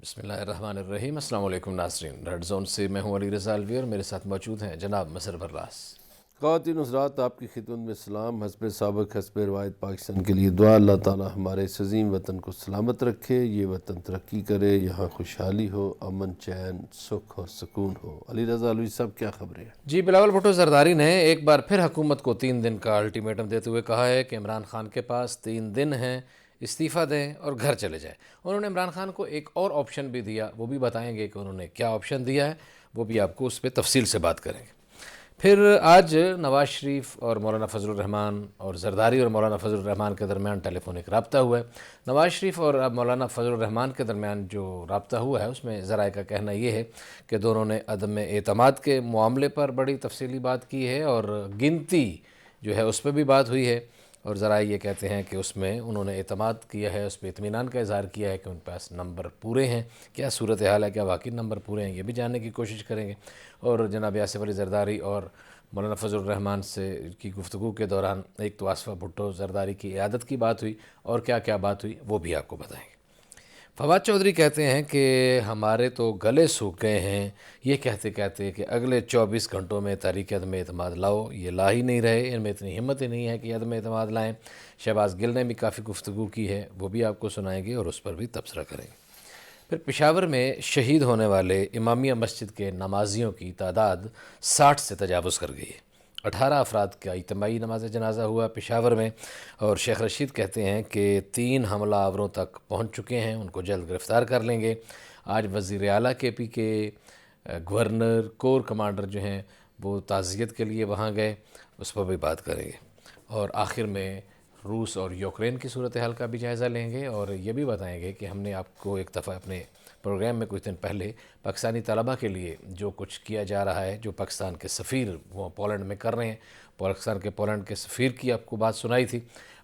بسم اللہ الرحمن الرحیم۔ السلام علیکم ناظرین، ریڈ زون سے میں ہوں علی رضا الوی اور میرے ساتھ موجود ہیں جناب مسر براس۔ خواتین حضرات، آپ کی خدمت میں سلام۔ حسب سابق حسب روایت پاکستان کے لیے دعا، اللہ تعالی ہمارے اس عظیم وطن کو سلامت رکھے، یہ وطن ترقی کرے، یہاں خوشحالی ہو، امن چین سکھ ہو سکون ہو۔ علی رضا الوی صاحب، کیا خبریں ہیں؟ جی، بلاول بھٹو زرداری نے ایک بار پھر حکومت کو 3 دن کا الٹیمیٹم دیتے ہوئے کہا ہے کہ عمران خان کے پاس 3 دن ہیں، استعفیٰ دیں اور گھر چلے جائیں۔ انہوں نے عمران خان کو ایک اور آپشن بھی دیا، وہ بھی بتائیں گے کہ انہوں نے کیا آپشن دیا ہے، وہ بھی آپ کو اس پہ تفصیل سے بات کریں گے۔ پھر آج نواز شریف اور مولانا فضل الرحمان اور زرداری اور مولانا فضل الرحمان کے درمیان ٹیلی فونک رابطہ ہوا ہے۔ نواز شریف اور مولانا فضل الرحمان کے درمیان جو رابطہ ہوا ہے اس میں ذرائع کا کہنا یہ ہے کہ دونوں نے عدم اعتماد کے معاملے پر بڑی تفصیلی بات کی ہے اور گنتی جو ہے اس پہ بھی بات ہوئی ہے، اور ذرائع یہ کہتے ہیں کہ اس میں انہوں نے اعتماد کیا ہے، اس پہ اطمینان کا اظہار کیا ہے کہ ان پاس نمبر پورے ہیں۔ کیا صورتحال ہے، کیا واقعی نمبر پورے ہیں، یہ بھی جاننے کی کوشش کریں گے۔ اور جناب آصف علی زرداری اور مولانا فضل الرحمان سے کی گفتگو کے دوران ایک تو آصف بھٹو زرداری کی عیادت کی بات ہوئی، اور کیا کیا بات ہوئی وہ بھی آپ کو بتائیں گے۔ فواد چودھری کہتے ہیں کہ ہمارے تو گلے سوکھ گئے ہیں یہ کہتے کہتے کہ اگلے 24 گھنٹوں میں تحریک عدم اعتماد لاؤ، یہ لا ہی نہیں رہے، ان میں اتنی ہمت ہی نہیں ہے کہ عدم اعتماد لائیں۔ شہباز گل نے بھی کافی گفتگو کی ہے، وہ بھی آپ کو سنائیں گے اور اس پر بھی تبصرہ کریں گے۔ پھر پشاور میں شہید ہونے والے امامیہ مسجد کے نمازیوں کی تعداد 60 سے تجاوز کر گئی ہے۔ 18 افراد کا اجتماعی نماز جنازہ ہوا پشاور میں، اور شیخ رشید کہتے ہیں کہ 3 حملہ آوروں تک پہنچ چکے ہیں، ان کو جلد گرفتار کر لیں گے۔ آج وزیر اعلیٰ کے پی کے گورنر کور کمانڈر جو ہیں وہ تعزیت کے لیے وہاں گئے، اس پر بھی بات کریں گے۔ اور آخر میں روس اور یوکرین کی صورتحال کا بھی جائزہ لیں گے، اور یہ بھی بتائیں گے کہ ہم نے آپ کو ایک دفعہ اپنے پروگرام میں کچھ دن پہلے پاکستانی طلبہ کے لیے جو کچھ کیا جا رہا ہے، جو پاکستان کے سفیر وہ پولینڈ میں کر رہے ہیں، پاکستان کے پولینڈ کے سفیر کی آپ کو بات سنائی تھی۔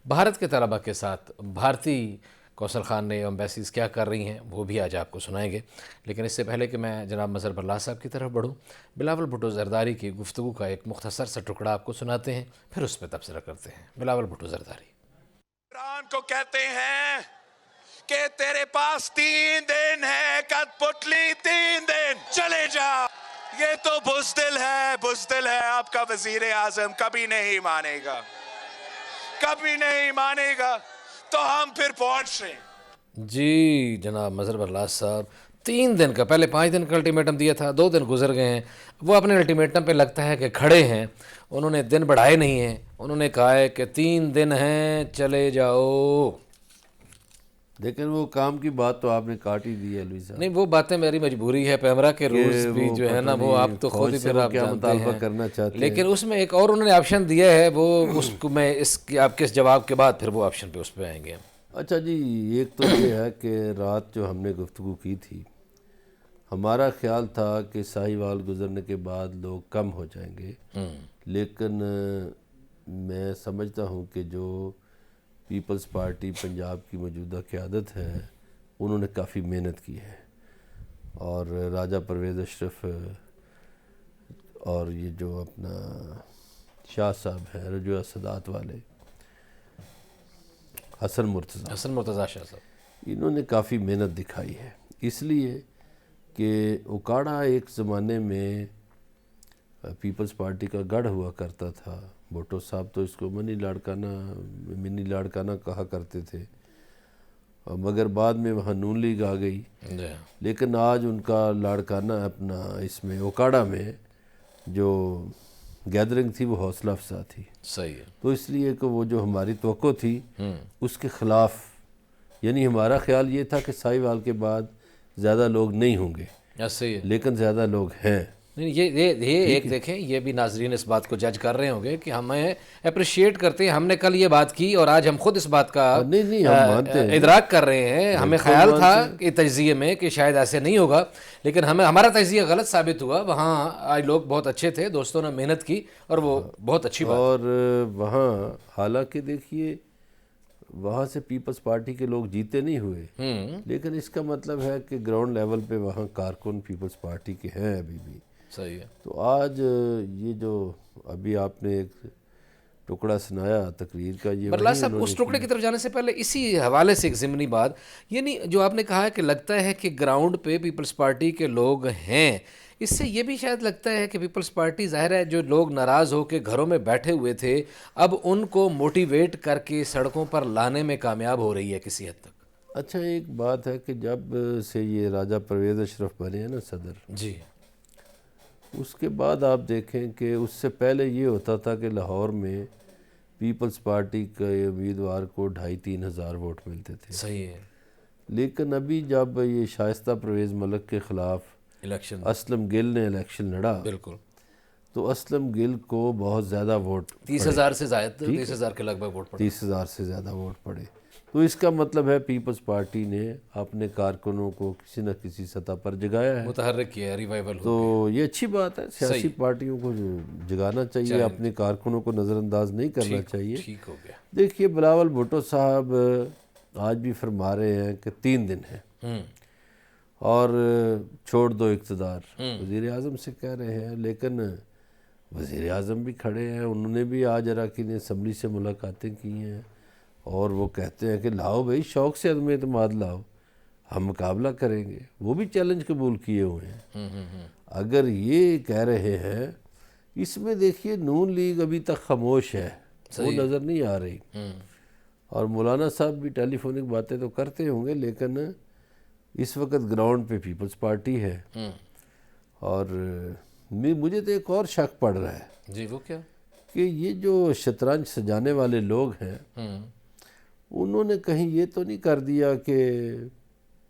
بھارت کے طلبہ کے ساتھ بھارتی کوثر خان نے ایمبیسیز کیا کر رہی ہیں وہ بھی آج آپ کو سنائیں گے۔ لیکن اس سے پہلے کہ میں جناب مظہر برلاس صاحب کی طرف بڑھوں، بلاول بھٹو زرداری کی گفتگو کا ایک مختصر سا ٹکڑا آپ کو سناتے ہیں، پھر اس پہ تبصرہ کرتے ہیں۔ بلاول بھٹو زرداری۔ عمران کو کہتے ہیں کہ تیرے پاس 3 دن ہے، کت پتلی 3 دن، چلے جا۔ یہ تو بزدل ہے آپ کا وزیر اعظم، کبھی نہیں مانے گا، کبھی نہیں مانے گا، تو ہم پھر پہنچ رہے ہیں۔ جی جناب مظہر برلاس صاحب، 3 دن کا، پہلے 5 دن کا الٹیمیٹم دیا تھا، 2 دن گزر گئے ہیں، وہ اپنے الٹیمیٹم پہ لگتا ہے کہ کھڑے ہیں، انہوں نے دن بڑھائے نہیں ہیں، انہوں نے کہا ہے کہ 3 دن ہیں، چلے جاؤ۔ لیکن وہ کام کی بات تو آپ نے کاٹ ہی دی ہے الوی صاحب، نہیں، وہ باتیں میری مجبوری ہے، پیمرا کے رولز بھی وہ جو ہے نا پتہ وہ آپ نہیں تو خود فوج ہی سے پھر وہ آپ کیا جانتے مطالبہ ہیں۔ کرنا چاہتے ہیں۔ لیکن اس میں ایک اور انہوں نے آپشن دیا ہے، وہ اس کو میں اس کی آپ کے اس جواب کے بعد پھر وہ آپشن پہ اس پہ آئیں گے۔ اچھا جی، ایک تو یہ ہے کہ رات جو ہم نے گفتگو کی تھی، ہمارا خیال تھا کہ ساہیوال گزرنے کے بعد لوگ کم ہو جائیں گے، لیکن میں سمجھتا ہوں کہ جو پیپلز پارٹی پنجاب کی موجودہ قیادت ہے انہوں نے کافی محنت کی ہے، اور راجہ پرویز اشرف اور یہ جو اپنا شاہ صاحب ہیں رجوع سادات والے، حسن مرتضیٰ شاہ صاحب، انہوں نے کافی محنت دکھائی ہے، اس لیے کہ اکاڑا ایک زمانے میں پیپلز پارٹی کا گڑھ ہوا کرتا تھا۔ بھٹو صاحب تو اس کو منی لاڑکانہ کہا کرتے تھے، مگر بعد میں وہاں نون لیگ آ گئی، لیکن آج ان کا لاڑکانہ اپنا اس میں اکاڑا میں جو گیدرنگ تھی وہ حوصلہ افزا تھی۔ صحیح ہے۔ تو اس لیے کہ وہ جو ہماری توقع تھی اس کے خلاف، یعنی ہمارا خیال یہ تھا کہ ساہیوال کے بعد زیادہ لوگ نہیں ہوں گے، صحیح ہے۔ لیکن زیادہ لوگ ہیں۔ نہیں، یہ ایک دیکھیں، یہ بھی ناظرین اس بات کو جج کر رہے ہوں گے کہ ہمیں اپریشیٹ کرتے ہیں، ہم نے کل یہ بات کی اور آج ہم خود اس بات کا نہیں ہم مانتے ہیں، ادراک کر رہے ہیں۔ ہمیں خیال تھا کہ تجزیے میں کہ شاید ایسے نہیں ہوگا، لیکن ہمارا تجزیہ غلط ثابت ہوا۔ وہاں آج لوگ بہت اچھے تھے، دوستوں نے محنت کی، اور وہ بہت اچھی بات۔ اور وہاں حالانکہ دیکھیے وہاں سے پیپلز پارٹی کے لوگ جیتے نہیں ہوئے، لیکن اس کا مطلب ہے کہ گراؤنڈ لیول پہ وہاں کارکن پیپلز پارٹی کے ہیں ابھی بھی۔ صحیح ہے۔ تو آج یہ جو ابھی آپ نے ایک ٹکڑا سنایا تقریر کا، یہ برلا صاحب اس ٹکڑے کی طرف جانے سے پہلے اسی حوالے سے ایک ضمنی بات، یعنی جو آپ نے کہا ہے کہ لگتا ہے کہ گراؤنڈ پہ پیپلز پارٹی کے لوگ ہیں، اس سے یہ بھی شاید لگتا ہے کہ پیپلز پارٹی ظاہر ہے جو لوگ ناراض ہو کے گھروں میں بیٹھے ہوئے تھے اب ان کو موٹیویٹ کر کے سڑکوں پر لانے میں کامیاب ہو رہی ہے کسی حد تک۔ اچھا ایک بات ہے کہ جب سے یہ راجہ پرویز اشرف بنے ہیں نا صدر، جی اس کے بعد آپ دیکھیں کہ اس سے پہلے یہ ہوتا تھا کہ لاہور میں پیپلز پارٹی کے امیدوار کو 2,500-3 ہزار ووٹ ملتے تھے، صحیح ہے، لیکن ابھی جب یہ شائستہ پرویز ملک کے خلاف الیکشن اسلم گل نے الیکشن لڑا بالکل تو اسلم گل کو بہت زیادہ ووٹ 30,000 سے زائد 30,000 کے لگ بھگ ووٹ پڑے۔ 30,000 سے زیادہ ووٹ پڑے، تو اس کا مطلب ہے پیپلز پارٹی نے اپنے کارکنوں کو کسی نہ کسی سطح پر جگایا ہے، متحرک کیا ہے، ریوائیول ہو تو یہ اچھی بات ہے، سیاسی پارٹیوں کو جو جگانا چاہیے، اپنے کارکنوں کو نظر انداز نہیں کرنا چاہیے۔ ٹھیک ہو گیا۔ دیکھیے بلاول بھٹو صاحب آج بھی فرما رہے ہیں کہ 3 دن ہے اور چھوڑ دو اقتدار، وزیر اعظم سے کہہ رہے ہیں، لیکن وزیر اعظم بھی کھڑے ہیں، انہوں نے بھی آج اراکین اسمبلی سے ملاقاتیں کی ہیں اور وہ کہتے ہیں کہ لاؤ بھائی شوق سے عدم اعتماد لاؤ، ہم مقابلہ کریں گے، وہ بھی چیلنج قبول کیے ہوئے ہیں۔ اگر یہ کہہ رہے ہیں، اس میں دیکھیے نون لیگ ابھی تک خاموش ہے، وہ نظر نہیں آ رہی، اور مولانا صاحب بھی ٹیلی فونک باتیں تو کرتے ہوں گے، لیکن اس وقت گراؤنڈ پہ پیپلز پارٹی ہے۔ اور مجھے تو ایک اور شک پڑ رہا ہے جی وہ کیا؟ کہ یہ جو شطرنج سجانے والے لوگ ہیں انہوں نے کہیں یہ تو نہیں کر دیا کہ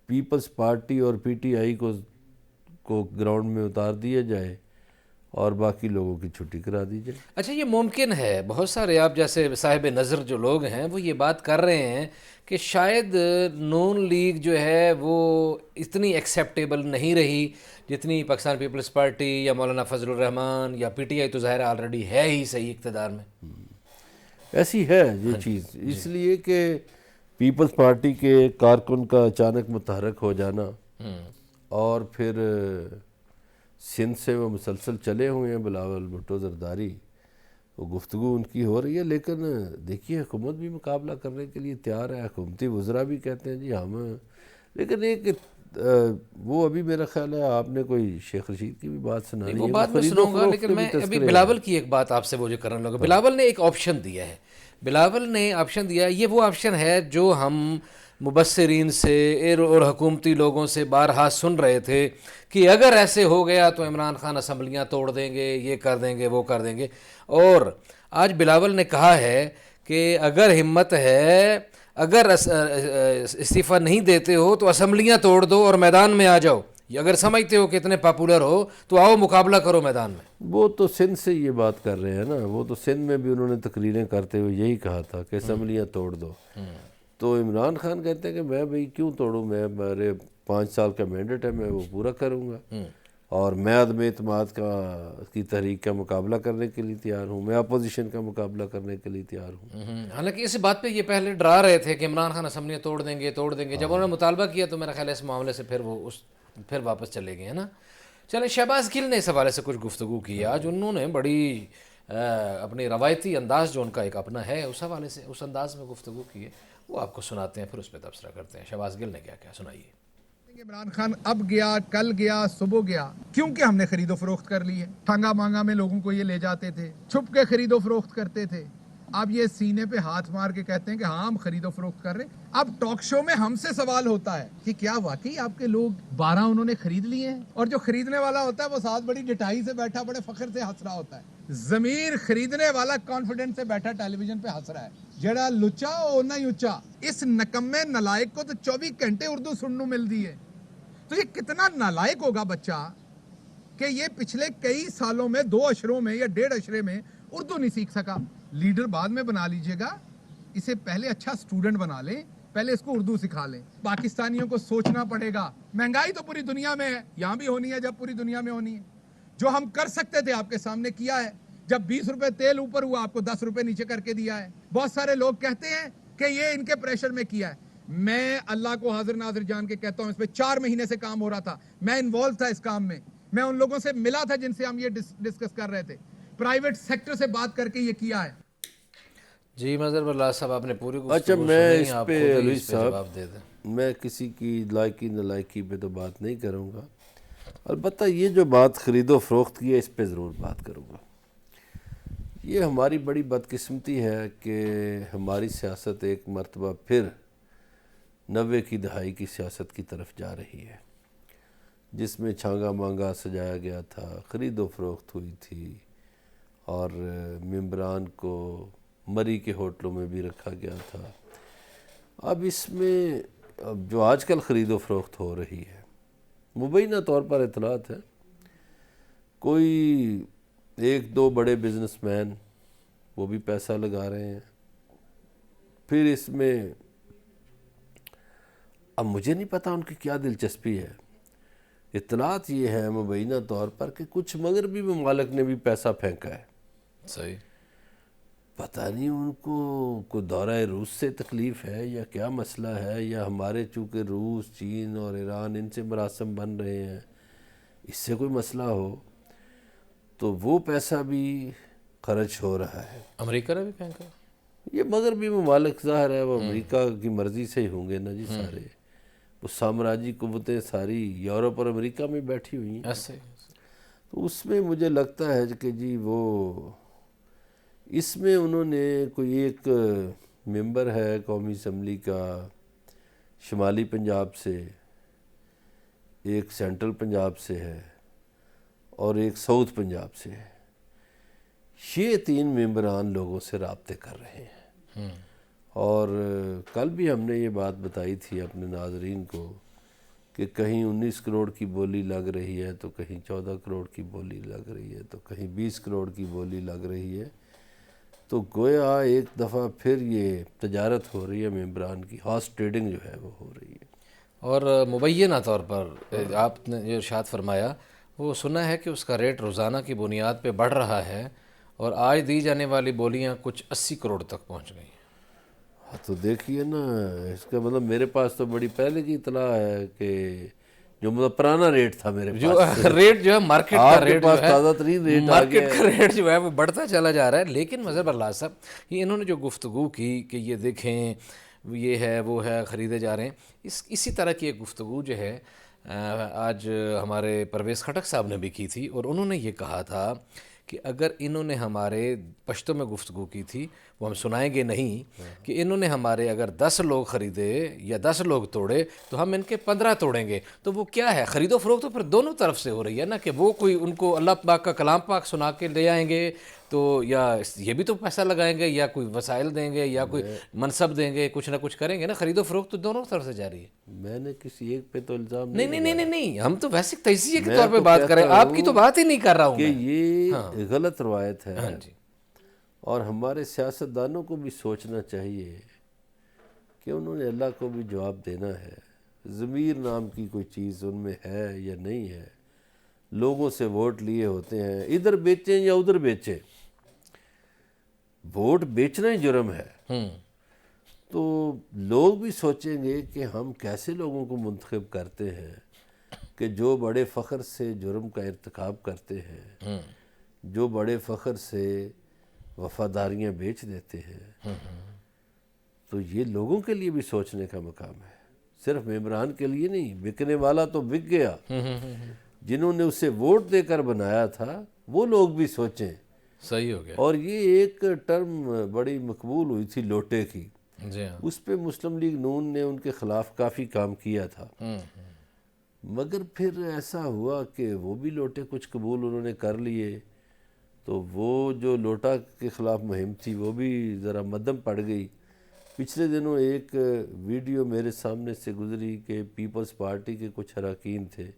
پیپلز پارٹی اور پی ٹی آئی کو گراؤنڈ میں اتار دیا جائے اور باقی لوگوں کی چھٹی کرا دی جائے؟ اچھا یہ ممکن ہے، بہت سارے آپ جیسے صاحب نظر جو لوگ ہیں وہ یہ بات کر رہے ہیں کہ شاید نون لیگ جو ہے وہ اتنی ایکسیپٹیبل نہیں رہی جتنی پاکستان پیپلز پارٹی یا مولانا فضل الرحمان یا پی ٹی آئی تو ظاہر آلریڈی ہے ہی صحیح اقتدار میں۔ ایسی ہے یہ چیز، اس لیے کہ پیپلز پارٹی کے کارکن کا اچانک متحرک ہو جانا، اور پھر سندھ سے وہ مسلسل چلے ہوئے ہیں بلاول بھٹو زرداری، وہ گفتگو ان کی ہو رہی ہے، لیکن دیکھیے حکومت بھی مقابلہ کرنے کے لیے تیار ہے، حکومتی وزراء بھی کہتے ہیں جی ہم، لیکن ایک وہ ابھی میرا خیال ہے آپ نے کوئی شیخ رشید کی بھی بات سنانی ہے، وہ بات میں سنوں گا، لیکن میں ابھی بلاول کی ایک بات آپ سے وہ جو کرنے لگا۔ بلاول نے ایک آپشن دیا ہے، بلاول نے آپشن دیا، یہ وہ آپشن ہے جو ہم مبصرین سے اور حکومتی لوگوں سے بارہا سن رہے تھے کہ اگر ایسے ہو گیا تو عمران خان اسمبلیاں توڑ دیں گے، یہ کر دیں گے، وہ کر دیں گے، اور آج بلاول نے کہا ہے کہ اگر ہمت ہے، اگر استعفیٰ نہیں دیتے ہو تو اسمبلیاں توڑ دو اور میدان میں آ جاؤ، اگر سمجھتے ہو کہ اتنے پاپولر ہو تو آؤ مقابلہ کرو میدان میں۔ وہ تو سندھ سے یہ بات کر رہے ہیں نا، وہ تو سندھ میں بھی انہوں نے تقریریں کرتے ہوئے یہی کہا تھا کہ اسمبلیاں توڑ دو، تو عمران خان کہتے ہیں کہ میں بھائی کیوں توڑوں، میں میرے 5 سال کا مینڈیٹ ہے، میں وہ پورا کروں گا، اور میں عدم اعتماد کی تحریک کا مقابلہ کرنے کے لیے تیار ہوں، میں اپوزیشن کا مقابلہ کرنے کے لیے تیار ہوں۔ حالانکہ اس بات پہ یہ پہلے ڈرا رہے تھے کہ عمران خان اسمبلیاں توڑ دیں گے۔ جب انہوں نے مطالبہ کیا تو میرا خیال ہے اس معاملے سے پھر واپس چلے گئے ہیں نا۔ چلیں، شہباز گل نے اس حوالے سے کچھ گفتگو کی آج، انہوں نے بڑی اپنی روایتی انداز جو ان کا ایک اپنا ہے اس حوالے سے اس انداز میں گفتگو کی ہے، وہ آپ کو سناتے ہیں، پھر اس پہ تبصرہ کرتے ہیں۔ شہباز گل نے کیا کیا سنائیے۔ عمران خان اب گیا، کل گیا، صبح گیا، کیونکہ ہم نے خرید و فروخت کر لی ہے۔ ٹھانگا مانگا میں لوگوں کو یہ لے جاتے تھے، چھپ کے خرید و فروخت کرتے تھے، اب یہ سینے پہ ہاتھ مار کے کہتے ہیں کہ ہاں ہم خرید و فروخت کر رہے ہیں۔ اب ٹاک شو میں ہم سے سوال ہوتا ہے کہ کیا واقعی آپ کے لوگ 12 انہوں نے خرید لیے ہیں؟ اور جو خریدنے والا ہوتا ہے وہ ساتھ بڑی ڈٹائی سے بیٹھا بڑے فخر سے ہنس رہا ہوتا ہے۔ ضمیر خریدنے والا کانفیڈنس سے بیٹھا ٹیلی ویژن پہ ہنس رہا ہے، جڑا لچا اونا ہی اچا۔ اس نکمے نالائق کو تو 24 گھنٹے اردو سننو مل دی ہے، تو یہ کتنا نالائق ہوگا بچہ کہ یہ پچھلے کئی سالوں میں 2 اشروں میں یا 1.5 اشرے میں اردو نہیں سیکھ سکا۔ لیڈر بعد میں بنا لیجئے گا، اسے پہلے اچھا سٹوڈنٹ بنا لیں، پہلے اس کو اردو سکھا لیں۔ پاکستانیوں کو سوچنا پڑے گا، مہنگائی تو پوری دنیا میں ہے، یہاں بھی ہونی ہے جب پوری دنیا میں ہونی ہے۔ جو ہم کر سکتے تھے آپ کے سامنے کیا ہے، جب 20 روپے تیل اوپر ہوا آپ کو 10 روپے نیچے کر کے دیا ہے۔ بہت سارے لوگ کہتے ہیں کہ یہ ان کے پریشر میں کیا ہے، میں اللہ کو حاضر ناظر جان کے کہتا ہوں اس پہ 4 مہینے سے کام ہو رہا تھا، میں انوالو تھا اس کام میں ان لوگوں سے ملا تھا جن سے ہم یہ ڈسکس کر رہے تھے، پرائیویٹ سیکٹر سے بات کر کے یہ کیا ہے۔ جی مظہر اللہ صاحب آپ نے پوری اچھا گفتگو میں سنی، اس آپ پہ خود ہی علوی اس پہ صاحب جواب دے دیں۔ میں کسی کی لائکی نالائکی پہ تو بات نہیں کروں گا، البتہ یہ جو بات خرید و فروخت کی ہے اس پہ ضرور بات کروں گا۔ یہ ہماری بڑی بدقسمتی ہے کہ ہماری سیاست ایک مرتبہ پھر 90 کی دہائی کی سیاست کی طرف جا رہی ہے، جس میں چھانگا مانگا سجایا گیا تھا، خرید و فروخت ہوئی تھی، اور ممبران کو مری کے ہوٹلوں میں بھی رکھا گیا تھا۔ اب اس میں جو آج کل خرید و فروخت ہو رہی ہے، مبینہ طور پر اطلاعات ہے، کوئی ایک دو بڑے بزنس مین وہ بھی پیسہ لگا رہے ہیں، پھر اس میں اب مجھے نہیں پتا ان کی کیا دلچسپی ہے۔ اطلاعات یہ ہے مبینہ طور پر کہ کچھ مغربی ممالک نے بھی پیسہ پھینکا ہے، صحیح۔ پتہ نہیں ان کو کوئی دورہ روس سے تکلیف ہے یا کیا مسئلہ ہے، یا ہمارے چونکہ روس، چین اور ایران ان سے مراسم بن رہے ہیں، اس سے کوئی مسئلہ ہو، تو وہ پیسہ بھی خرچ ہو رہا ہے۔ امریکہ نے بھی پھینکا؟ یہ مغربی ممالک ظاہر ہے وہ امریکہ کی مرضی سے ہی ہوں گے نا جی، سارے وہ سامراجی قوتیں ساری یورپ اور امریکہ میں بیٹھی ہوئی ہیں، ایسے تو اس میں مجھے لگتا ہے کہ جی وہ اس میں انہوں نے کوئی ایک ممبر ہے قومی اسمبلی کا شمالی پنجاب سے، ایک سینٹرل پنجاب سے ہے، اور ایک ساؤتھ پنجاب سے ہے، یہ 3 ممبران لوگوں سے رابطے کر رہے ہیں۔ اور کل بھی ہم نے یہ بات بتائی تھی اپنے ناظرین کو کہ کہیں 19 کروڑ کی بولی لگ رہی ہے، تو کہیں 14 کروڑ کی بولی لگ رہی ہے، تو کہیں 20 کروڑ کی بولی لگ رہی ہے، تو گویا ایک دفعہ پھر یہ تجارت ہو رہی ہے ممبران کی، ہارس ٹریڈنگ جو ہے وہ ہو رہی ہے۔ اور مبینہ طور پر آپ نے جو ارشاد فرمایا وہ سنا ہے کہ اس کا ریٹ روزانہ کی بنیاد پہ بڑھ رہا ہے، اور آج دی جانے والی بولیاں کچھ 80 کروڑ تک پہنچ گئی ہیں۔ تو دیکھیے نا، اس کا مطلب میرے پاس تو بڑی پہلے کی اطلاع ہے کہ جو مطلب پرانا ریٹ تھا میرے جو پاس، ریٹ جو ہے مارکیٹ کا آپ کے ریٹ پاس جو ہے، تازہ ترین ریٹ آ مارکیٹ گیا کا ریٹ جو ہے وہ بڑھتا چلا جا رہا ہے۔ لیکن مظہر اللہ صاحب یہ انہوں نے جو گفتگو کی کہ یہ دیکھیں یہ ہے وہ ہے خریدے جا رہے ہیں، اسی طرح کی ایک گفتگو جو ہے آج ہمارے پرویز خٹک صاحب نے بھی کی تھی، اور انہوں نے یہ کہا تھا کہ اگر انہوں نے ہمارے پشتوں میں گفتگو کی تھی، وہ ہم سنائیں گے نہیں، کہ انہوں نے ہمارے اگر 10 لوگ خریدے یا 10 لوگ توڑے تو ہم ان کے 15 توڑیں گے۔ تو وہ کیا ہے، خرید و فروخت تو پھر دونوں طرف سے ہو رہی ہے نا، کہ وہ کوئی ان کو اللہ پاک کا کلام پاک سنا کے لے آئیں گے تو یا یہ بھی تو پیسہ لگائیں گے، یا کوئی وسائل دیں گے، یا کوئی منصب دیں گے، کچھ نہ کچھ کریں گے نا۔ خرید و فروخت تو دونوں طرف سے جاری ہے۔ میں نے کسی ایک پہ تو الزام نہیں نہیں نہیں نہیں نہیں، ہم تو ویسے تجزیے کے میں طور پہ تو بات کہتا کریں، آپ کی ہوں تو بات ہی نہیں کر رہا ہوں کہ میں۔ یہ غلط روایت ہے، ہاں جی، اور ہمارے سیاستدانوں کو بھی سوچنا چاہیے کہ انہوں نے اللہ کو بھی جواب دینا ہے۔ ضمیر نام کی کوئی چیز ان میں ہے یا نہیں ہے، لوگوں سے ووٹ لیے ہوتے ہیں، ادھر بیچیں یا ادھر بیچیں، ووٹ بیچنا ہی جرم ہے، تو لوگ بھی سوچیں گے کہ ہم کیسے لوگوں کو منتخب کرتے ہیں کہ جو بڑے فخر سے جرم کا ارتکاب کرتے ہیں، جو بڑے فخر سے وفاداریاں بیچ دیتے ہیں، تو یہ لوگوں کے لیے بھی سوچنے کا مقام ہے، صرف ممبران کے لیے نہیں۔ بکنے والا تو بک گیا، جنہوں نے اسے ووٹ دے کر بنایا تھا وہ لوگ بھی سوچیں۔ صحیح ہو گیا۔ اور یہ ایک ٹرم بڑی مقبول ہوئی تھی لوٹے کی، جی ہاں، اس پہ مسلم لیگ نون نے ان کے خلاف کافی کام کیا تھا، مگر پھر ایسا ہوا کہ وہ بھی لوٹے کچھ قبول انہوں نے کر لیے، تو وہ جو لوٹا کے خلاف مہم تھی وہ بھی ذرا مدھم پڑ گئی۔ پچھلے دنوں ایک ویڈیو میرے سامنے سے گزری کہ پیپلز پارٹی کے کچھ اراکین تھے،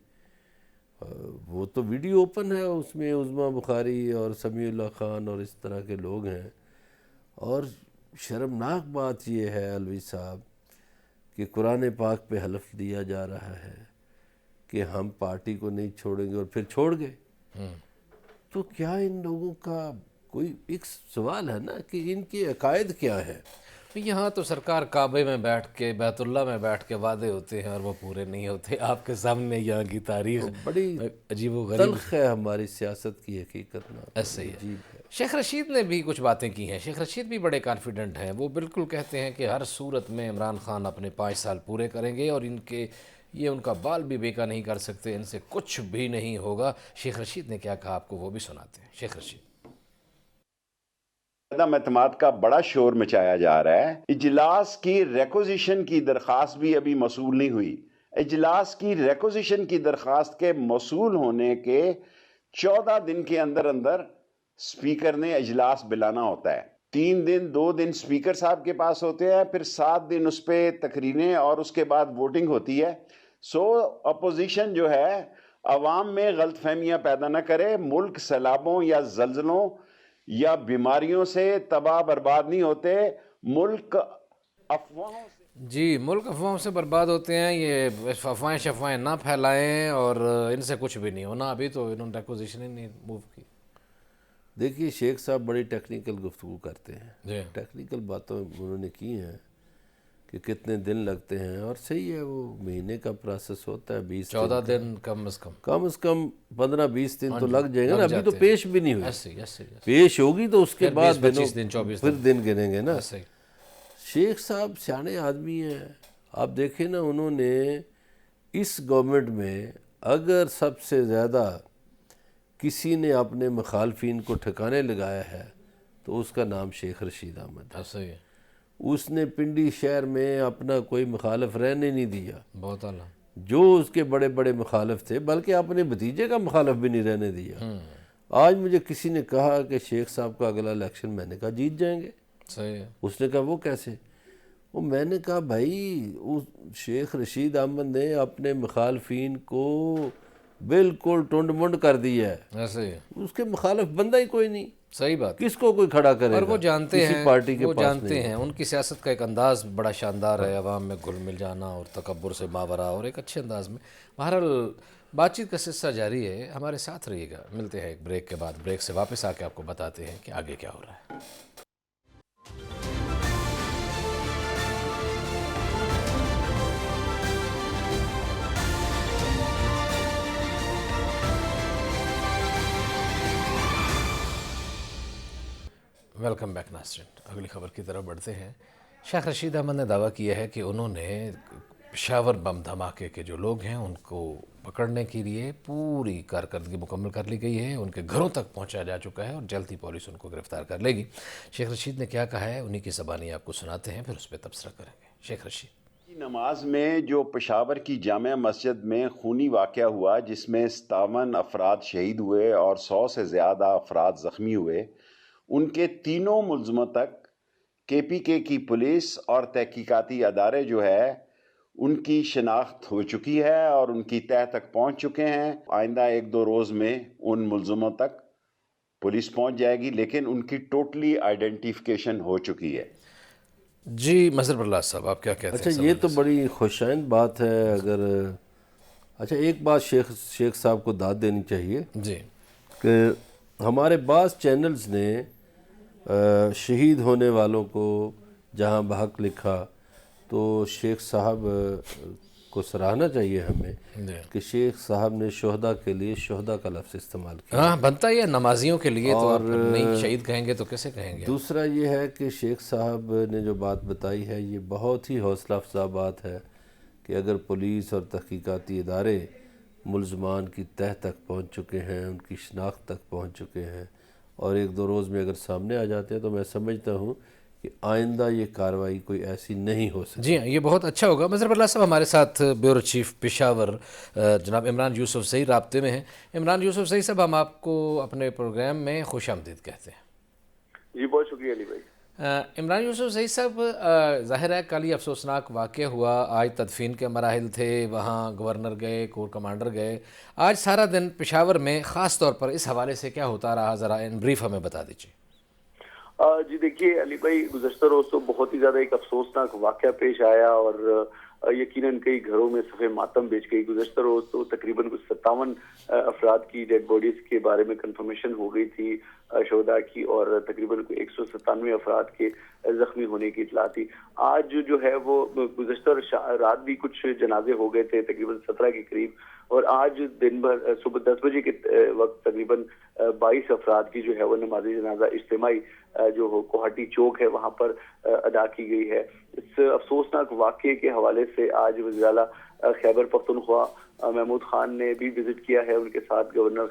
وہ تو ویڈیو اوپن ہے، اس میں عظمیٰ بخاری اور سمیع اللہ خان اور اس طرح کے لوگ ہیں، اور شرمناک بات یہ ہے علوی صاحب کہ قرآن پاک پہ حلف دیا جا رہا ہے کہ ہم پارٹی کو نہیں چھوڑیں گے، اور پھر چھوڑ گئے۔ تو کیا ان لوگوں کا کوئی ایک سوال ہے نا کہ ان کے عقائد کیا ہیں؟ یہاں تو سرکار کعبے میں بیٹھ کے، بیت اللہ میں بیٹھ کے وعدے ہوتے ہیں اور وہ پورے نہیں ہوتے۔ آپ کے سامنے یہاں کی تاریخ بڑی عجیب و غریب تلخ ہے ہماری سیاست کی حقیقت نا، ایسے ہی ہے۔ عجیب ہے۔ شیخ رشید نے بھی کچھ باتیں کی ہیں. شیخ رشید بھی بڑے کانفیڈنٹ ہیں. وہ بالکل کہتے ہیں کہ ہر صورت میں عمران خان اپنے 5 سال پورے کریں گے اور ان کا بال بھی بیکا نہیں کر سکتے, ان سے کچھ بھی نہیں ہوگا. شیخ رشید نے کیا کہا آپ کو وہ بھی سناتے ہیں. شیخ رشید: عدم اعتماد کا بڑا شور مچایا جا رہا ہے. اجلاس کی ریکوزیشن کی درخواست بھی ابھی موصول نہیں ہوئی. اجلاس کی ریکوزیشن کی درخواست کے موصول ہونے کے 14 دن کے اندر سپیکر نے اجلاس بلانا ہوتا ہے. 3 دن 2 دن سپیکر صاحب کے پاس ہوتے ہیں, پھر 7 دن اس پہ تقریریں اور اس کے بعد ووٹنگ ہوتی ہے. اپوزیشن جو ہے عوام میں غلط فہمیاں پیدا نہ کرے. ملک سیلابوں یا زلزلوں یا بیماریوں سے تباہ برباد نہیں ہوتے, ملک افواہوں سے. جی, ملک افواہوں سے برباد ہوتے ہیں. یہ افواہیں شفواہیں نہ پھیلائیں اور ان سے کچھ بھی نہیں ہونا. ابھی تو انہوں نے ریکوزیشن ہی نہیں موو کی. دیکھیے شیخ صاحب بڑی ٹیکنیکل گفتگو کرتے ہیں. جی, ٹیکنیکل باتوں انہوں نے کی ہیں کہ کتنے دن لگتے ہیں, اور صحیح ہے وہ مہینے کا پروسیس ہوتا ہے. 14 دن کم از کم 15-20 دن تو لگ جائیں گے نا. ابھی تو پیش بھی نہیں ہوئی. ایسے پیش ہوگی تو اس کے بعد 25 دن 24 پھر دن گنیں گے نا. ایسے. شیخ صاحب سیانے آدمی ہیں. آپ دیکھیں نا, انہوں نے اس گورنمنٹ میں اگر سب سے زیادہ کسی نے اپنے مخالفین کو ٹھکانے لگایا ہے تو اس کا نام شیخ رشید احمد ہے. ایسے ہی ہے. اس نے پنڈی شہر میں اپنا کوئی مخالف رہنے نہیں دیا. بہت اعلیٰ. جو اس کے بڑے بڑے مخالف تھے, بلکہ اپنے بھتیجے کا مخالف بھی نہیں رہنے دیا. آج مجھے کسی نے کہا کہ شیخ صاحب کا اگلا الیکشن, میں نے کہا جیت جائیں گے. صحیح ہے. اس نے کہا وہ کیسے؟ وہ میں نے کہا بھائی شیخ رشید احمد نے اپنے مخالفین کو بالکل ٹنڈ منڈ کر دیا ہے. ایسے ہی ہے. اس کے مخالف بندہ ہی کوئی نہیں. صحیح بات. کس کو کوئی کھڑا کرے گا؟ اور وہ جانتے کسی ہیں, پارٹی کے وہ پاس جانتے ہیں. ان کی سیاست کا ایک انداز بڑا شاندار ہے, عوام میں گھل مل جانا اور تکبر سے ماورا, اور ایک اچھے انداز میں. بہرحال بات چیت کا سلسلہ جاری ہے, ہمارے ساتھ رہیے گا. ملتے ہیں ایک بریک کے بعد. بریک سے واپس آ کے آپ کو بتاتے ہیں کہ آگے کیا ہو رہا ہے. ویلکم بیک ناظرین. اگلی خبر کی طرف بڑھتے ہیں. شیخ رشید احمد نے دعویٰ کیا ہے کہ انہوں نے پشاور بم دھماکے کے جو لوگ ہیں ان کو پکڑنے کے لیے پوری کارکردگی مکمل کر لی گئی ہے. ان کے گھروں تک پہنچایا جا چکا ہے اور جلد ہی پولیس ان کو گرفتار کر لے گی. شیخ رشید نے کیا کہا ہے, انہی کی زبانی آپ کو سناتے ہیں, پھر اس پہ تبصرہ کریں گے. شیخ رشید: نماز میں جو پشاور کی جامع مسجد میں خونی واقعہ ہوا, جس میں 57 افراد شہید ہوئے اور 100 سے زیادہ افراد زخمی ہوئے, ان کے تینوں ملزموں تک KPK کی پولیس اور تحقیقاتی ادارے جو ہے ان کی شناخت ہو چکی ہے اور ان کی تہہ تک پہنچ چکے ہیں. آئندہ 1-2 روز میں ان ملزموں تک پولیس پہنچ جائے گی, لیکن ان کی ٹوٹلی آئیڈینٹیفیکیشن ہو چکی ہے. جی مظہر اللہ صاحب, آپ کیا کہتے ہیں؟ اچھا یہ تو بڑی خوشائند بات ہے. اگر اچھا ایک بات شیخ صاحب کو داد دینی چاہیے جی کہ ہمارے بعض چینلز نے شہید ہونے والوں کو جہاں بحق لکھا, تو شیخ صاحب کو سراہنا چاہیے ہمیں کہ شیخ صاحب نے شہداء کے لیے شہداء کا لفظ استعمال کیا. ہاں بنتا ہی ہے, نمازیوں کے لیے تو آپ نہیں شہید کہیں گے تو کیسے کہیں گے. دوسرا یہ ہے کہ شیخ صاحب نے جو بات بتائی ہے یہ بہت ہی حوصلہ افزا بات ہے کہ اگر پولیس اور تحقیقاتی ادارے ملزمان کی تہہ تک پہنچ چکے ہیں, ان کی شناخت تک پہنچ چکے ہیں, اور 1-2 روز میں اگر سامنے آ جاتے ہیں, تو میں سمجھتا ہوں کہ آئندہ یہ کارروائی کوئی ایسی نہیں ہو سکتی. جی ہاں, یہ بہت اچھا ہوگا. مظہر اللہ صاحب ہمارے ساتھ بیورو چیف پشاور جناب عمران یوسف زئی رابطے میں ہیں. عمران یوسف زئی صاحب, ہم آپ کو اپنے پروگرام میں خوش آمدید کہتے ہیں. جی بہت شکریہ علی بھائی. عمران یوسف زئی صاحب, ظاہر ہے کل یہ افسوسناک واقعہ ہوا, آج تدفین کے مراحل تھے, وہاں گورنر گئے, کور کمانڈر گئے, آج سارا دن پشاور میں خاص طور پر اس حوالے سے کیا ہوتا رہا, ذرا ان بریف ہمیں بتا دیجیے. جی دیکھیے علی بھائی, گزشتہ روز تو بہت ہی زیادہ ایک افسوسناک واقعہ پیش آیا اور یقیناً کئی گھروں میں صفحہ ماتم بیچ گئی. گزشتہ روز تو تقریباً کچھ 57 افراد کی ڈیڈ باڈیز کے بارے میں کنفرمیشن ہو گئی تھی شہداء کی, اور تقریباً 197 افراد کے زخمی ہونے کی اطلاع تھی. آج جو ہے وہ گزشتہ رات بھی کچھ جنازے ہو گئے تھے تقریباً 17 کے قریب, اور آج دن بھر صبح 10 بجے کے وقت تقریباً 22 افراد کی جو ہے وہ نماز جنازہ اجتماعی جو کوہاٹی چوک ہے وہاں پر ادا کی گئی ہے۔ اس افسوسناک واقعے کے حوالے سے آج وزیر اعلیٰ خیبر پختونخوا محمود خان نے بھی وزٹ کیا ہے، ان کے ساتھ گورنر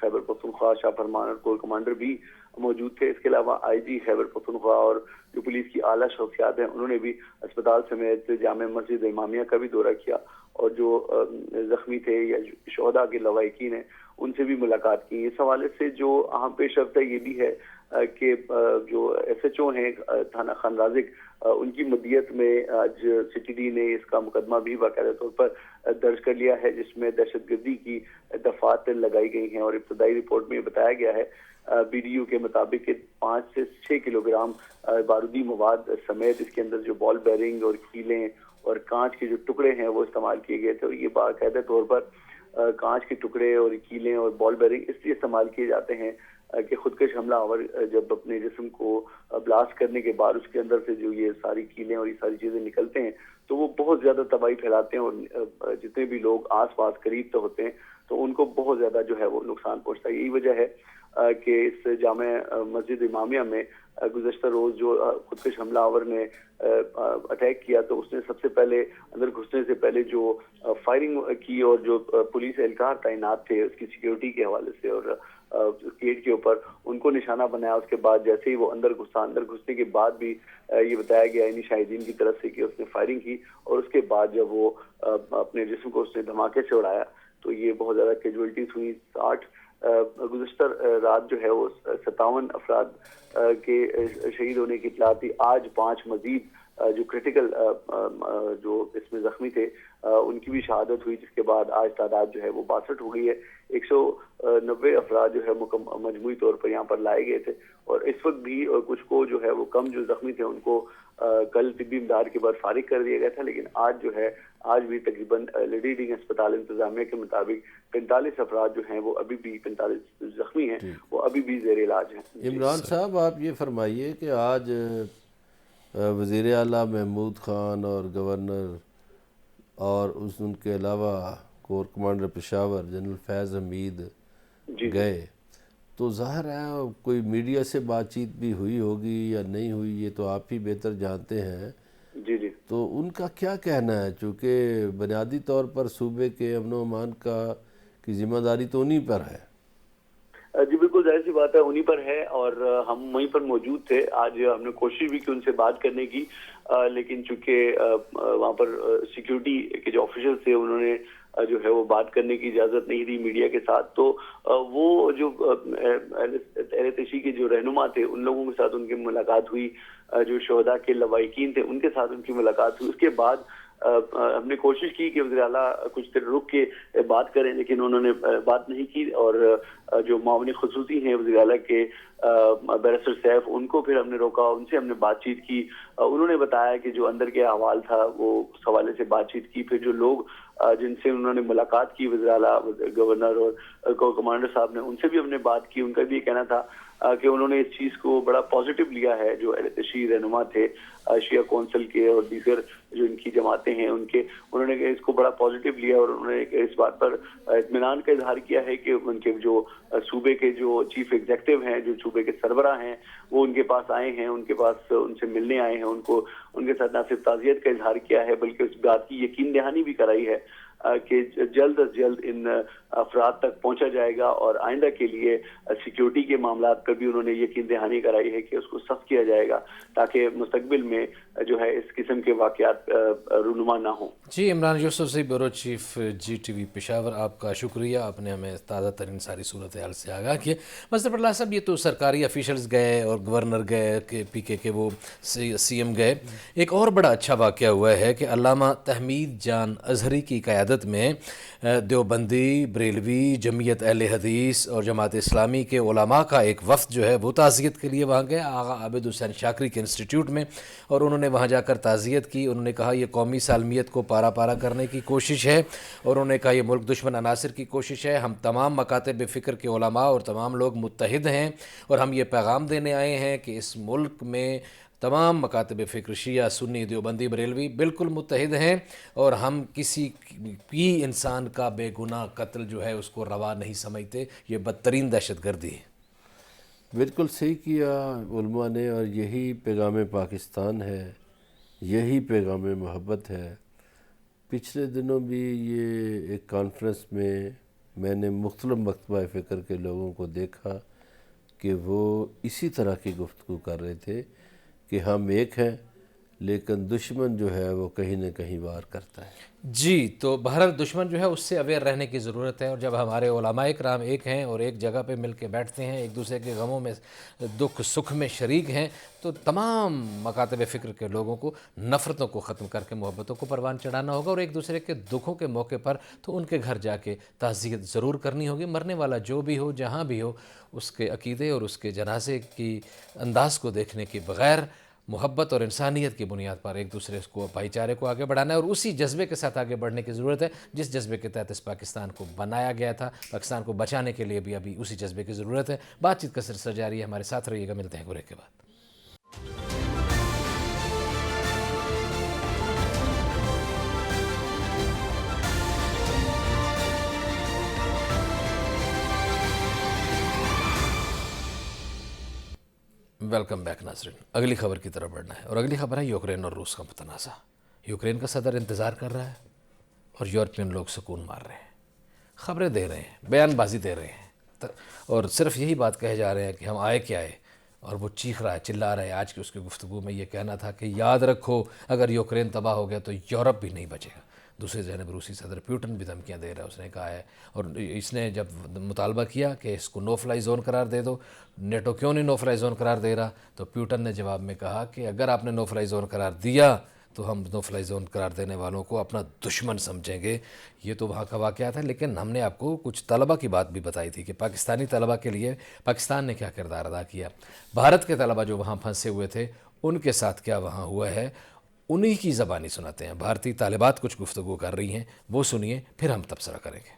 خیبر پختونخوا شاہ فرمان اور کور کمانڈر بھی موجود تھے۔ اس کے علاوہ آئی جی خیبر پختونخوا اور جو پولیس کی اعلیٰ شخصیات ہیں انہوں نے بھی اسپتال سمیت جامع مسجد امامیہ کا بھی دورہ کیا اور جو زخمی تھے یا شہداء کے لواحقین ہیں ان سے بھی ملاقات کی۔ اس حوالے سے جو اہم پیش رفت ہے یہ بھی ہے کہ جو ایس ایچ او ہیں تھانہ خان رازق ان کی مدیت میں آج سی ٹی ڈی نے اس کا مقدمہ بھی باقاعدہ طور پر درج کر لیا ہے، جس میں دہشت گردی کی دفعات لگائی گئی ہیں، اور ابتدائی رپورٹ میں بتایا گیا ہے بی ڈی یو کے مطابق کہ 5 سے 6 کلو گرام بارودی مواد سمیت اس کے اندر جو بال بیرنگ اور کیلیں اور کانچ کے جو ٹکڑے ہیں وہ استعمال کیے گئے تھے، اور یہ باقاعدہ طور پر کانچ کے ٹکڑے اور کیلیں اور بال بیرنگ اس لیے استعمال کیے جاتے ہیں کہ خودکش حملہ آور جب اپنے جسم کو بلاسٹ کرنے کے بعد اس کے اندر سے جو یہ ساری کیلیں اور یہ ساری چیزیں نکلتے ہیں تو وہ بہت زیادہ تباہی پھیلاتے ہیں، اور جتنے بھی لوگ آس پاس قریب تو ہوتے ہیں تو ان کو بہت زیادہ جو ہے وہ نقصان پہنچتا ہے۔ یہی وجہ ہے کہ اس جامع مسجد امامیہ میں گزشتہ روز جو خودکش حملہ آور نے اٹیک کیا تو اس نے سب سے پہلے اندر گھسنے سے پہلے جو فائرنگ کی، اور جو پولیس اہلکار تعینات تھے اس کی سیکیورٹی کے حوالے سے اور گیٹ کے اوپر ان کو نشانہ بنایا۔ اس کے بعد جیسے ہی وہ اندر گھسنے کے بعد بھی یہ بتایا گیا انہی شاہدین کی طرف سے کہ اس نے فائرنگ کی، اور اس کے بعد جب وہ اپنے جسم کو اس نے دھماکے سے اڑایا تو یہ بہت زیادہ کیجولٹیز ہوئی۔ 60 گزشتہ رات جو ہے وہ 57 افراد کے شہید ہونے کی اطلاع تھی۔ آج 5 مزید جو کریٹیکل جو اس میں زخمی تھے ان کی بھی شہادت ہوئی، جس کے بعد آج تعداد جو ہے وہ 62 ہو گئی ہے۔ 190 افراد جو ہے مجموعی طور پر یہاں پر لائے گئے تھے، اور اس وقت بھی کچھ کو جو ہے وہ کم جو زخمی تھے ان کو کل طبی امداد کے بعد فارغ کر دیا گیا تھا، لیکن آج جو ہے آج بھی تقریباً لیڈی اسپتال انتظامیہ کے مطابق 45 افراد جو ہیں وہ ابھی بھی 45 زخمی ہیں وہ ابھی بھی زیر علاج ہیں۔ عمران صاحب آپ یہ فرمائیے کہ آج وزیر اعلیٰ محمود خان اور گورنر اور ان کے علاوہ کور کمانڈر پشاور جنرل فیض حمید گئے، تو ظاہر ہے کوئی میڈیا سے بات چیت بھی ہوئی ہوگی یا نہیں ہوئی، یہ تو آپ ہی بہتر جانتے ہیں۔ جی تو ان کا کیا کہنا ہے، چونکہ بنیادی طور پر صوبے کے امن و امان کی ذمہ داری تو انہی پر ہے؟ جی بالکل ظاہر سی بات ہے انہی پر ہے، اور ہم وہیں پر موجود تھے۔ آج ہم نے کوشش بھی کی ان سے بات کرنے کی، لیکن چونکہ وہاں پر سیکیورٹی کے جو آفیشل تھے انہوں نے جو ہے وہ بات کرنے کی اجازت نہیں دی میڈیا کے ساتھ، تو وہ جو اہل تشیع کے جو رہنما تھے ان لوگوں کے ساتھ ان کی ملاقات ہوئی، جو شہداء کے لواحقین تھے ان کے ساتھ ان کی ملاقات ہوئی۔ اس کے بعد ہم نے کوشش کی کہ وزیر اعلیٰ کچھ دیر رک کے بات کریں، لیکن انہوں نے بات نہیں کی، اور جو معاون خصوصی ہیں وزیر اعلیٰ کے بیرسٹر سیف ان کو پھر ہم نے روکا، ان سے ہم نے بات چیت کی۔ انہوں نے بتایا کہ جو اندر کے احوال تھا وہ اس حوالے سے بات چیت کی۔ پھر جو لوگ جن سے انہوں نے ملاقات کی وزیر اعلیٰ گورنر اور کور کمانڈر صاحب نے، ان سے بھی ہم نے بات کی۔ ان کا بھی یہ کہنا تھا کہ انہوں نے اس چیز کو بڑا پازیٹیو لیا ہے، جو اہل تشیع رہنما تھے شیعہ کونسل کے اور دیگر جو ان کی جماعتیں ہیں ان کے، انہوں نے اس کو بڑا پازیٹیو لیا، اور انہوں نے اس بات پر اطمینان کا اظہار کیا ہے کہ ان کے جو صوبے کے جو چیف ایگزیکٹو ہیں، جو صوبے کے سربراہ ہیں، وہ ان کے پاس آئے ہیں، ان کے پاس ان سے ملنے آئے ہیں، ان کے ساتھ نہ صرف تعزیت کا اظہار کیا ہے بلکہ اس بات کی یقین دہانی بھی کرائی ہے کہ جلد از جلد ان افراد تک پہنچا جائے گا، اور آئندہ کے لیے سیکیورٹی کے معاملات پر بھی انہوں نے یقین دہانی کرائی ہے کہ اس کو سخت کیا جائے گا تاکہ مستقبل میں جو ہے اس قسم کے واقعات رونما نہ ہوں۔ جی عمران یوسف سے bureau chief G T V Peshawar, آپ کا شکریہ، آپ نے ہمیں تازہ ترین ساری صورتحال سے آگاہ کیا۔ مظفر اللہ صاحب، یہ تو سرکاری افیشلز گئے اور گورنر گئے کہ پی کے وہ سی ایم گئے، ایک اور بڑا اچھا واقعہ ہوا ہے کہ علامہ تحمید جان اظہری کی قیادت میں دیوبندی، بریلوی، جمعیت اہل حدیث اور جماعت اسلامی کے علماء کا ایک وفد جو ہے وہ تعزیت کے لیے وہاں گیا آغا عابد حسین شاکری کے انسٹیٹیوٹ میں، اور انہوں نے وہاں جا کر تعزیت کی۔ انہوں نے کہا یہ قومی سالمیت کو پارا پارا کرنے کی کوشش ہے، اور انہوں نے کہا یہ ملک دشمن عناصر کی کوشش ہے۔ ہم تمام مکاتب فکر کے علماء اور تمام لوگ متحد ہیں، اور ہم یہ پیغام دینے آئے ہیں کہ اس ملک میں تمام مکاتب فکر شیعہ سنی دیوبندی بریلوی بالکل متحد ہیں اور ہم کسی بھی انسان کا بے گناہ قتل جو ہے اس کو روا نہیں سمجھتے. یہ بدترین دہشت گردی ہے. بالکل صحیح کیا علماء نے، اور یہی پیغام پاکستان ہے، یہی پیغام محبت ہے. پچھلے دنوں بھی یہ ایک کانفرنس میں نے مختلف مکتبہ فکر کے لوگوں کو دیکھا کہ وہ اسی طرح کی گفتگو کر رہے تھے کہ ہم ایک ہیں لیکن دشمن جو ہے وہ کہیں نہ کہیں وار کرتا ہے. جی، تو بہرحال دشمن جو ہے اس سے اویئر رہنے کی ضرورت ہے، اور جب ہمارے علماء کرام ایک ہیں اور ایک جگہ پہ مل کے بیٹھتے ہیں، ایک دوسرے کے غموں میں دکھ سکھ میں شریک ہیں، تو تمام مکاتب فکر کے لوگوں کو نفرتوں کو ختم کر کے محبتوں کو پروان چڑھانا ہوگا، اور ایک دوسرے کے دکھوں کے موقع پر تو ان کے گھر جا کے تعزیت ضرور کرنی ہوگی. مرنے والا جو بھی ہو جہاں بھی ہو، اس کے عقیدے اور اس کے جنازے کی انداز کو دیکھنے کے بغیر محبت اور انسانیت کی بنیاد پر ایک دوسرے کو بھائی چارے کو آگے بڑھانا ہے، اور اسی جذبے کے ساتھ آگے بڑھنے کی ضرورت ہے جس جذبے کے تحت اس پاکستان کو بنایا گیا تھا. پاکستان کو بچانے کے لیے بھی ابھی اسی جذبے کی ضرورت ہے. بات چیت کا سلسلہ جاری ہے، ہمارے ساتھ رہیے گا. ملتے ہیں بریک کے بعد. ویلکم بیک ناظرین. اگلی خبر کی طرف بڑھنا ہے، اور اگلی خبر ہے یوکرین اور روس کا متنازع. یوکرین کا صدر انتظار کر رہا ہے اور یورپین لوگ سکون مار رہے ہیں، خبریں دے رہے ہیں، بیان بازی دے رہے ہیں، اور صرف یہی بات کہے جا رہے ہیں کہ ہم آئے کیا آئے، اور وہ چیخ رہا ہے، چلا رہا ہے. آج کی اس کی گفتگو میں یہ کہنا تھا کہ یاد رکھو اگر یوکرین تباہ ہو گیا تو یورپ بھی نہیں بچے گا. دوسری جانب روسی صدر پیوٹن بھی دھمکیاں دے رہا ہے. اس نے کہا ہے، اور اس نے جب مطالبہ کیا کہ اس کو نو فلائی زون قرار دے دو، نیٹو کیوں نہیں نو فلائی زون قرار دے رہا، تو پیوٹن نے جواب میں کہا کہ اگر آپ نے نو فلائی زون قرار دیا تو ہم نو فلائی زون قرار دینے والوں کو اپنا دشمن سمجھیں گے. یہ تو وہاں کا واقعہ تھا، لیکن ہم نے آپ کو کچھ طلبہ کی بات بھی بتائی تھی کہ پاکستانی طلبہ کے لیے پاکستان نے کیا کردار ادا کیا. بھارت کے طلبہ جو وہاں پھنسے ہوئے تھے ان کے ساتھ کیا وہاں ہوا ہے، انہی کی زبانی سناتے ہیں. بھارتی طالبات کچھ گفتگو کر رہی ہیں، وہ سنیے پھر ہم تبصرہ کریں گے.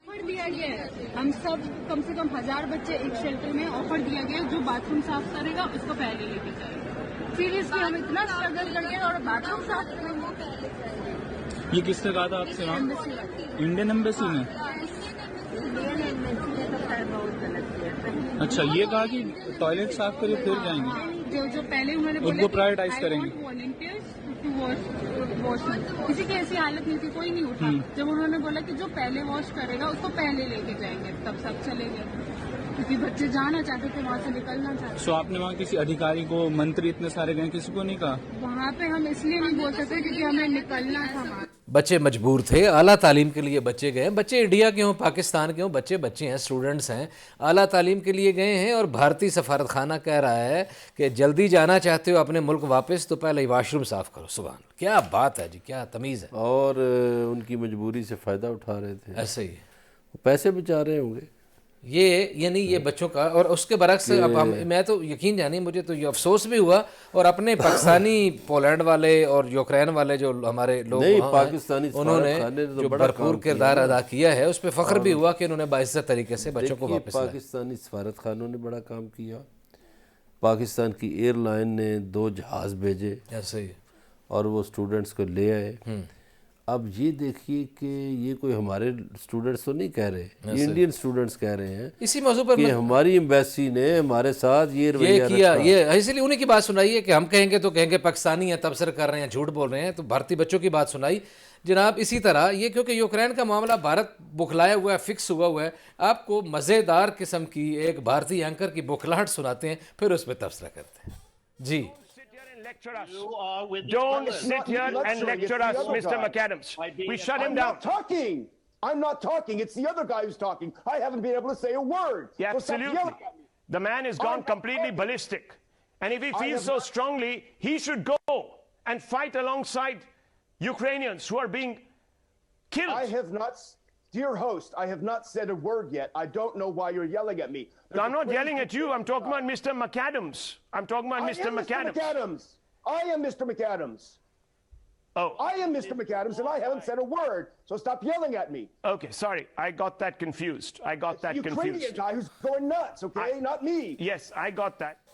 آفر دیا گیا ہے، ہم سب کم سے کم 1000 بچے ایک شیلٹر میں آفر دیا گیا ہے، جو باتھ روم صاف کرے گا اس کو پہلے لے کے جائے گا. سیریسلی ہم اتنا اسٹرگل کر کے اور باتھ روم صاف کریں گے. یہ کس نے کہا تھا آپ سے؟ انڈین ایمبیسی میں. اچھا، یہ کہا کہ ٹوائلٹ صاف کرے پھر جائیں گے، جو پہلے انہوں نے ان کو پرائیورٹائز کریں گے. کسی کی ایسی حالت نہیں تھی، کوئی نہیں اٹھا. جب انہوں نے بولا کہ جو پہلے واش کرے گا اس کو پہلے لے کے جائیں گے، تب سب چلے گئے کیونکہ بچے جانا چاہتے تھے، وہاں سے نکلنا چاہتے. سو آپ نے وہاں کسی ادھیکاری کو، منتری اتنے سارے گئے، کسی کو نہیں کہا؟ وہاں پہ ہم اس لیے نہیں بول سکتے کیونکہ ہمیں نکلنا تھا وہاں. بچے مجبور تھے، اعلیٰ تعلیم کے لیے بچے گئے. بچے انڈیا کے ہوں، پاکستان کے ہوں، بچے ہیں، اسٹوڈنٹس ہیں، اعلیٰ تعلیم کے لیے گئے ہیں. اور بھارتی سفارت خانہ کہہ رہا ہے کہ جلدی جانا چاہتے ہو اپنے ملک واپس تو پہلے واش روم صاف کرو. سبحان، کیا بات ہے جی، کیا تمیز ہے. اور ان کی مجبوری سے فائدہ اٹھا رہے تھے، ایسے ہی پیسے بچا رہے ہوں گے. یعنی یہ بچوں کا، اور اس کے برعکس اب میں تو یقین جانی، مجھے تو یہ افسوس بھی ہوا، اور اپنے پاکستانی پولینڈ والے اور یوکرین والے جو ہمارے لوگ پاکستانی انہوں نے جو بھرپور کردار ادا کیا ہے، اس پہ فخر بھی ہوا کہ انہوں نے باعزت طریقے سے بچوں کو واپس لایا. پاکستانی سفارت خانوں نے بڑا کام کیا. پاکستان کی ایئر لائن نے 2 جہاز بھیجے، ایسے ہی، اور وہ اسٹوڈنٹس کو لے آئے. اب یہ دیکھیے کہ یہ کوئی ہمارے اسٹوڈنٹس تو نہیں کہہ رہے، یہ انڈین اسٹوڈنٹس کہہ رہے ہیں اسی موضوع پر کہ ہماری ایمبیسی نے ہمارے ساتھ یہ رویہ کیا. یہ اسی لیے انہیں کی بات سنائی ہے کہ ہم کہیں گے تو کہیں گے پاکستانی ہیں، تبصرہ کر رہے ہیں، جھوٹ بول رہے ہیں. تو بھارتی بچوں کی بات سنائی جناب. اسی طرح یہ کیونکہ یوکرین کا معاملہ بھارت بکھلایا ہوا ہے، فکس ہوا ہے، آپ کو مزیدار قسم کی ایک بھارتی اینکر کی بکھلاہٹ سناتے ہیں، پھر اس پہ تبصرہ کرتے ہیں. جی، Don't sit here and lecture us, Mr. McAdams. We shut him down. I'm not talking. It's the other guy who's talking. I haven't been able to say a word. Yeah, So stop absolutely. yelling at me. The man has gone completely ballistic. And if he feels so strongly, he should go and fight alongside Ukrainians who are being killed. I have not, dear host, I have not said a word yet. I don't know why you're yelling at me. I'm not yelling at you. I'm talking about Mr. McAdams. I'm talking about Mr. McAdams. I am Mr. McAdams. Oh. I am Mr. McAdams, and I haven't said a word, so stop yelling at me. Okay, sorry, I got that confused. I got that Ukrainian confused. guy who's going nuts, okay? Not me. Yes, I got that.